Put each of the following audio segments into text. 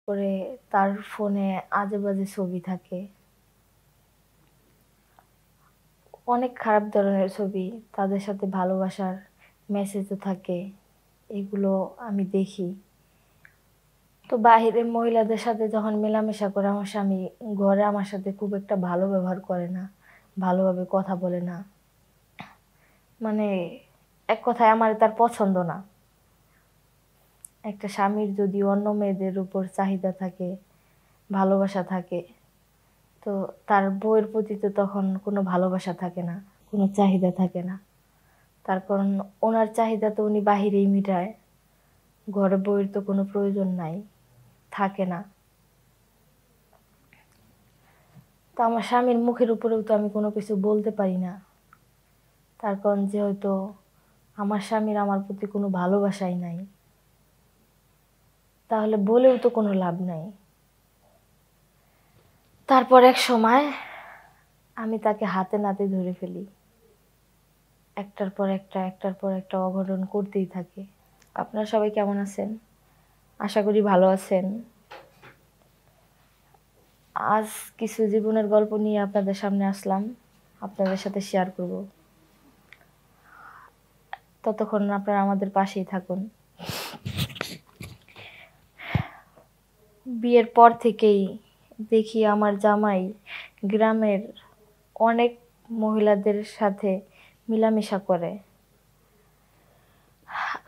করে তার ফোনে আজেবাজে ছবি থাকে। অনেক খারাপ ধরনের ছবি, তাদের সাথে ভালোবাসার মেসেজও থাকে। এগুলো আমি দেখি। তো বাহিরের মহিলাদের সাথে যখন মেলামেশা করে আমার স্বামী, ঘরে আমার সাথে খুব একটা ভালো ব্যবহার করে না, ভালোভাবে কথা বলে না। মানে এক কথায় আমার তার পছন্দ না। একটা স্বামীর যদি অন্য মেয়েদের উপর চাহিদা থাকে, ভালোবাসা থাকে, তো তার বউয়ের প্রতি তো তখন কোনো ভালোবাসা থাকে না, কোনো চাহিদা থাকে না। তার কারণ ওনার চাহিদা তো উনি বাহিরেই মিটায়, ঘরে বউয়ের তো কোনো প্রয়োজন নাই, থাকে না। তো আমার স্বামীর মুখের উপরেও তো আমি কোনো কিছু বলতে পারি না। তার কারণ যে হয়তো আমার স্বামীর আমার প্রতি কোনো ভালোবাসাই নাই, তাহলে বলেও তো কোনো লাভ নাই। তারপর এক সময় আমি তাকে হাতে নাতে ধরে ফেলি। একটার পর একটা অঘটন করতেই থাকে। আপনারা সবাই কেমন আছেন? আশা করি ভালো আছেন। আজ কিছু জীবনের গল্প নিয়ে আপনাদের সামনে আসলাম, আপনাদের সাথে শেয়ার করব। ততক্ষণ আপনারা আমাদের পাশেই থাকুন। বিয়ের পর থেকেই দেখি আমার জামাই গ্রামের অনেক মহিলাদের সাথে মেলামেশা করে।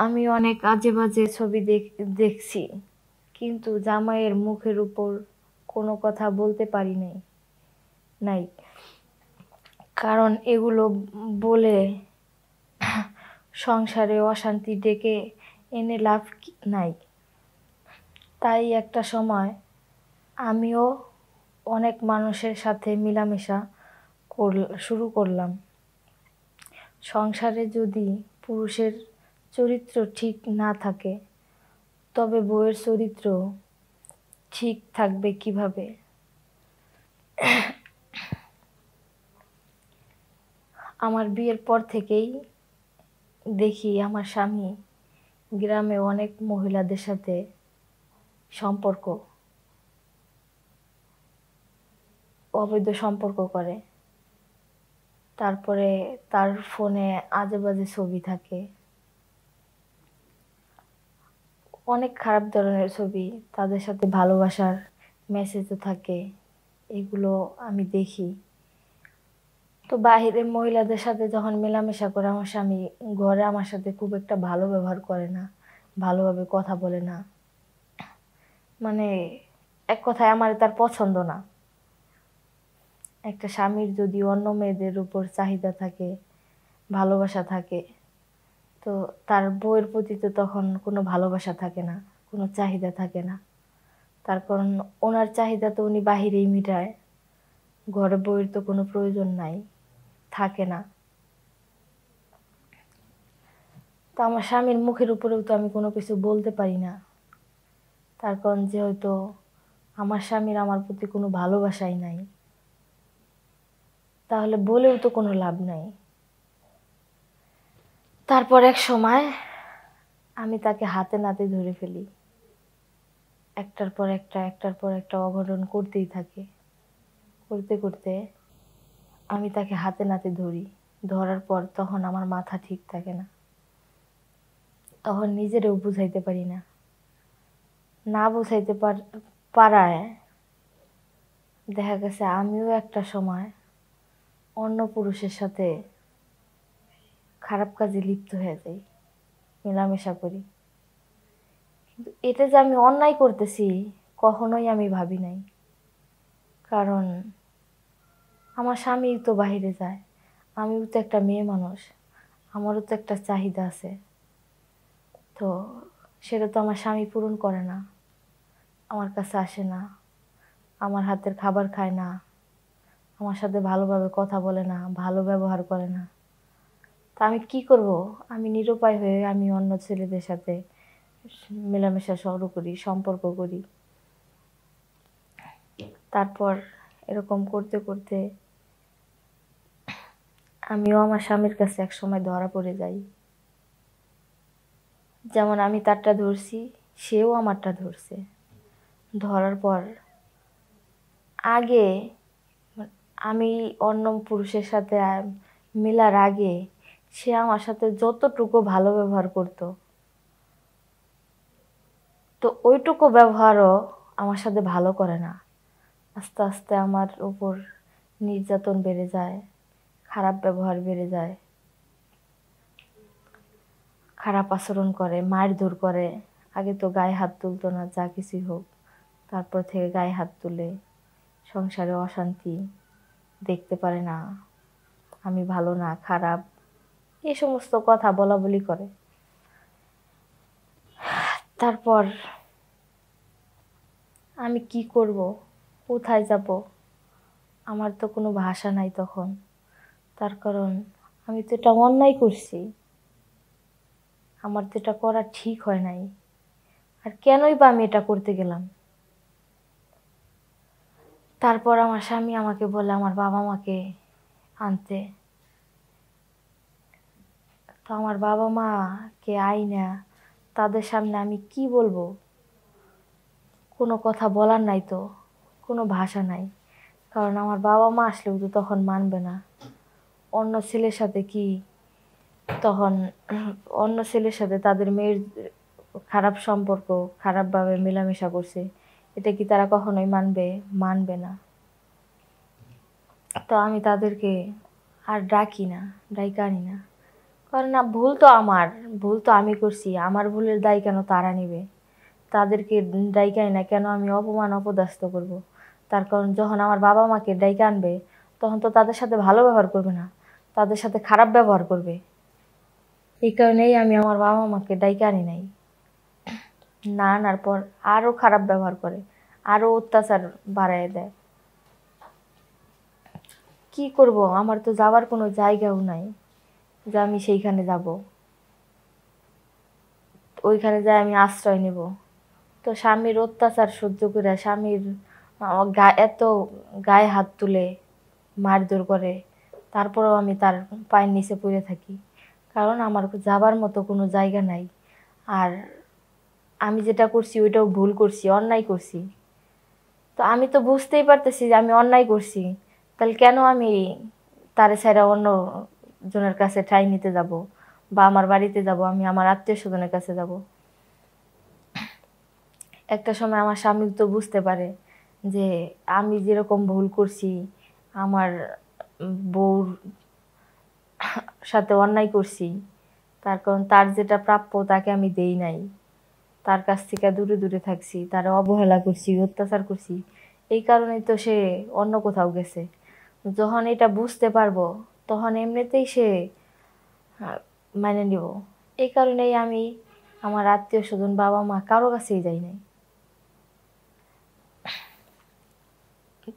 আমি অনেক আজে বাজে ছবি দেখছি, কিন্তু জামাইয়ের মুখের উপর কোনো কথা বলতে পারি নাই। কারণ এগুলো বলে সংসারে অশান্তি ডেকে এনে লাভ নাই। তাই একটা সময় আমিও অনেক মানুষের সাথে মেলামেশা শুরু করলাম। সংসারে যদি পুরুষের চরিত্র ঠিক না থাকে, তবে বউয়ের চরিত্র ঠিক থাকবে কিভাবে? আমার বিয়ের পর থেকেই দেখি আমার স্বামী গ্রামে অনেক মহিলাদের সাথে অবৈধ সম্পর্ক করে। তারপরে তার ফোনে আজেবাজে ছবি থাকে। অনেক খারাপ ধরনের ছবি, তাদের সাথে ভালোবাসার মেসেজও থাকে। এগুলো আমি দেখি। তো বাহিরের মহিলাদের সাথে যখন মেলামেশা করে আমার স্বামী, ঘরে আমার সাথে খুব একটা ভালো ব্যবহার করে না, ভালোভাবে কথা বলে না। মানে এক কথায় আমার তার পছন্দ না। একটা স্বামীর যদি অন্য মেয়েদের উপর চাহিদা থাকে, ভালোবাসা থাকে, তো তার বউয়ের প্রতি তো তখন কোনো ভালোবাসা থাকে না, কোনো চাহিদা থাকে না। তার কারণ ওনার চাহিদা তো উনি বাহিরেই মিটায়, ঘরে বউয়ের তো কোনো প্রয়োজন নাই, থাকে না। তো আমার স্বামীর মুখের উপরেও তো আমি কোনো কিছু বলতে পারি না। তার কারণ যে হয়তো আমার স্বামীর আমার প্রতি কোনো ভালোবাসাই নাই, তাহলে বলেও তো কোনো লাভ নাই। তারপর এক সময় আমি তাকে হাতে নাতে ধরে ফেলি। একটার পর একটা অঘটন করতেই থাকে। করতে করতে আমি তাকে হাতে নাতে ধরি। ধরার পর তখন আমার মাথা ঠিক থাকে না, তখন নিজেরও বুঝাইতে পারি না। না বুঝাইতে পারায় দেখা গেছে আমিও একটা সময় অন্য পুরুষের সাথে খারাপ কাজে লিপ্ত হয়ে যাই, মেলামেশা করি। কিন্তু এটা যে আমি অন্যায় করতেছি কখনোই আমি ভাবি নাই। কারণ আমার স্বামী তো বাহিরে যায়, আমিও তো একটা মেয়ে মানুষ, আমারও তো একটা চাহিদা আছে। তো সেটা তো আমার স্বামী পূরণ করে না, আমার কাছে আসে না, আমার হাতের খাবার খায় না, আমার সাথে ভালোভাবে কথা বলে না, ভালো ব্যবহার করে না। তা আমি কি করব? আমি নিরুপায় হয়ে আমি অন্য ছেলেদের সাথে মেলামেশা শুরু করি, সম্পর্ক করি। তারপর এরকম করতে করতে আমিও আমার স্বামীর কাছে এক সময় ধরা পড়ে যাই। যেমন আমি তারটা ধরছি, সেও আমারটা ধরছে। ধরার পর আগে আমি অন্য পুরুষের সাথে মেলার আগে সে আমার সাথে যতটুকু ভালো ব্যবহার করতো, তো ওইটুকু ব্যবহারও আমার সাথে ভালো করে না। আস্তে আস্তে আমার উপর নির্যাতন বেড়ে যায়, খারাপ ব্যবহার বেড়ে যায়, খারাপ আচরণ করে, মারধর করে। আগে তো গায়ে হাত তুলতো না, যা কিছুই হোক, তারপর থেকে গায়ে হাত তুলে, সংসারে অশান্তি, দেখতে পারে না আমি ভালো না খারাপ, এই সমস্ত কথা বলা বলি করে। তারপর আমি কি করব, কোথায় যাব, আমার তো কোনো ভাষা নাই তখন। তার কারণ আমি তো এটা অন্যায় করছি, আমার তো এটা করা ঠিক হয় নাই, আর কেনই বা আমি এটা করতে গেলাম। তারপর আমার স্বামী আমাকে বলে আমার বাবা মাকে আনতে। তো আমার বাবা মাকে আই না, তাদের সামনে আমি কি বলবো, কোনো কথা বলার নাই তো, কোনো ভাষা নাই। কারণ আমার বাবা মা আসলেও তো তখন মানবে না। অন্য ছেলের সাথে কি তখন অন্য ছেলের সাথে তাদের মেয়ের খারাপ সম্পর্ক, খারাপভাবে মেলামেশা করছে, এটা কি তারা কখনোই মানবে? মানবে না। তো আমি তাদেরকে আর ডাকি না, ডাইকা আনি না। কারণ না, ভুল তো আমার, ভুল তো আমি করছি, আমার ভুলের দায় কেন তারা নেবে? তাদেরকে ডাইকা আনি না কেন আমি অপমান অপদস্থ করব? তার কারণ যখন আমার বাবা মাকে ডাইকা আনবে, তখন তো তাদের সাথে ভালো ব্যবহার করবে না, তাদের সাথে খারাপ ব্যবহার করবে। এই কারণেই আমি আমার বাবা মাকে ডাইকা আনি নাই। না আনার পর আরও খারাপ ব্যবহার করে, আরও অত্যাচার বাড়ায় দেয়। কি করব, আমার তো যাওয়ার কোনো জায়গাও নাই যে আমি সেইখানে যাব, ওইখানে যাই আমি আশ্রয় নেব। তো স্বামীর অত্যাচার সহ্য করে, স্বামীর এত গায়ে হাত তুলে মারধর করে, তারপরেও আমি তার পায়ের নিচে পড়ে থাকি, কারণ আমার যাবার মতো কোনো জায়গা নাই। আর আমি যেটা করছি ওইটাও ভুল করছি, অন্যায় করছি। তো আমি তো বুঝতেই পারতেছি যে আমি অন্যায় করছি, তাহলে কেন আমি তারে ছাড়া অন্য জনের কাছে ঠাঁই নিতে যাব, বা আমার বাড়িতে যাব, আমি আমার আত্মীয় স্বজনের কাছে যাব? একটা সময় আমার স্বামী তো বুঝতে পারে যে আমি যেরকম ভুল করছি, আমার বউর সাথে অন্যায় করছি, তার কারণ তার যেটা প্রাপ্য তাকে আমি দেই নাই, তার কাছ থেকে দূরে দূরে থাকছি, তার অবহেলা করছি, অত্যাচার করছি। এই কারণেই তো সে অন্য কোথাও গেছে। যখন এটা বুঝতে পারবো, তখন এমনিতেই সে মেনে নিব। এই কারণেই আমি আমার আত্মীয় স্বজন, বাবা মা, কারো কাছেই যাই নাই।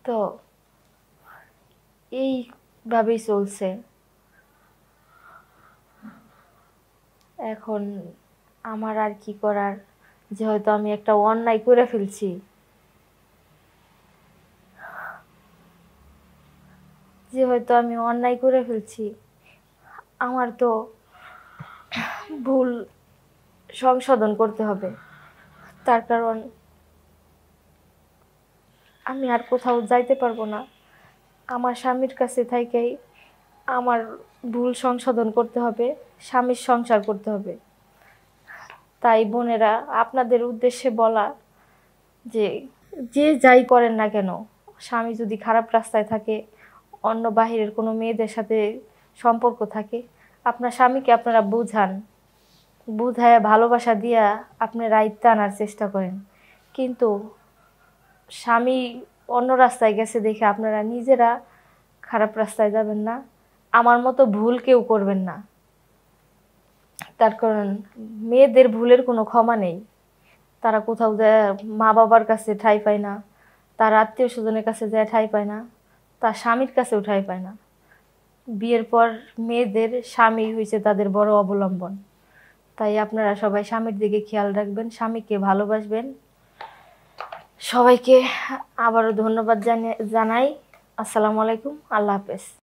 তো এইভাবেই চলছে। এখন আমার আর কি করার, যে হয়তো আমি একটা অন্যায় করে ফেলছি, যে হয়তো আমি অন্যায় করে ফেলছি, আমার তো ভুল সংশোধন করতে হবে। তার কারণ আমি আর কোথাও যাইতে পারবো না, আমার স্বামীর কাছে থাইকেই আমার ভুল সংশোধন করতে হবে, স্বামীর সংসার করতে হবে। তাই বোনেরা, আপনাদের উদ্দেশ্যে বলা যে যে যাই করেন না কেন, স্বামী যদি খারাপ রাস্তায় থাকে, অন্য বাহিরের কোনো মেয়েদের সাথে সম্পর্ক থাকে, আপনার স্বামীকে আপনারা বুঝান, বুঝায় ভালোবাসা দিয়া আপনি রাইতে আনার চেষ্টা করেন। কিন্তু স্বামী অন্য রাস্তায় গেছে দেখে আপনারা নিজেরা খারাপ রাস্তায় যাবেন না, আমার মতো ভুল কেউ করবেন না। তার কারণ মেয়েদের ভুলের কোনো ক্ষমা নেই। তারা কোথাও যায় মা বাবার কাছে ঠাঁই পায় না, তার আত্মীয় স্বজনের কাছে যায় ঠাঁই পায় না, তার স্বামীর কাছেও ঠাঁই পায় না। বিয়ের পর মেয়েদের স্বামী হয়েছে তাদের বড় অবলম্বন। তাই আপনারা সবাই স্বামীর দিকে খেয়াল রাখবেন, স্বামীকে ভালোবাসবেন। সবাইকে আবারও ধন্যবাদ জানাই। আসসালামু আলাইকুম, আল্লাহ হাফেজ।